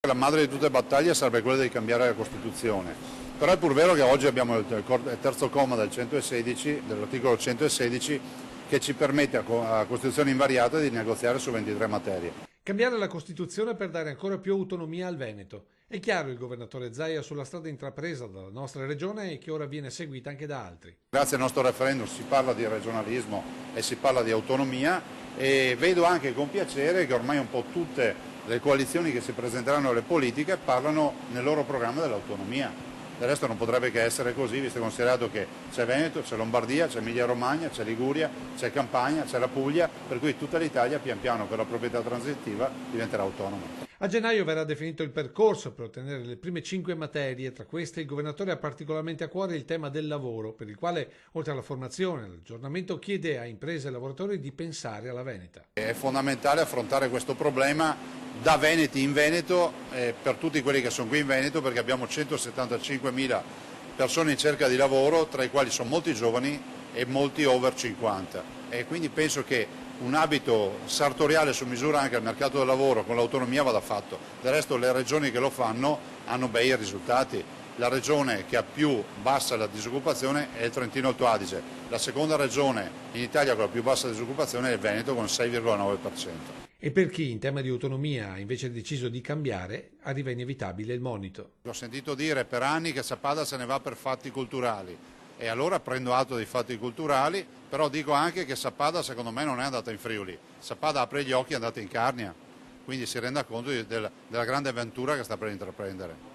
La madre di tutte le battaglie sarebbe quella di cambiare la Costituzione, però è pur vero che oggi abbiamo il terzo comma dell'articolo 116 che ci permette a Costituzione invariata di negoziare su 23 materie. Cambiare la Costituzione per dare ancora più autonomia al Veneto. È chiaro il governatore Zaia sulla strada intrapresa dalla nostra regione e che ora viene seguita anche da altri. Grazie al nostro referendum si parla di regionalismo e si parla di autonomia e vedo anche con piacere che ormai un po' tutte le coalizioni che si presenteranno alle politiche parlano nel loro programma dell'autonomia. Del resto non potrebbe che essere così, visto e considerato che c'è Veneto, c'è Lombardia, c'è Emilia Romagna, c'è Liguria, c'è Campania, c'è la Puglia, per cui tutta l'Italia pian piano per la proprietà transitiva diventerà autonoma. A gennaio verrà definito il percorso per ottenere le prime 5 materie, tra queste il governatore ha particolarmente a cuore il tema del lavoro, per il quale, oltre alla formazione e all'aggiornamento, chiede a imprese e lavoratori di pensare alla Veneta. È fondamentale affrontare questo problema da Veneti in Veneto, per tutti quelli che sono qui in Veneto, perché abbiamo 175.000 persone in cerca di lavoro, tra i quali sono molti giovani e molti over 50. E quindi penso che un abito sartoriale su misura anche al mercato del lavoro con l'autonomia vada fatto. Del resto le regioni che lo fanno hanno bei risultati. La regione che ha più bassa la disoccupazione è il Trentino Alto Adige. La seconda regione in Italia con la più bassa disoccupazione è il Veneto con il 6,9%. E per chi in tema di autonomia ha invece deciso di cambiare, arriva inevitabile il monito. Ho sentito dire per anni che Sappada se ne va per fatti culturali e allora prendo atto dei fatti culturali, però dico anche che Sappada secondo me non è andata in Friuli. Sappada apre gli occhi e è andata in Carnia, quindi si renda conto della grande avventura che sta per intraprendere.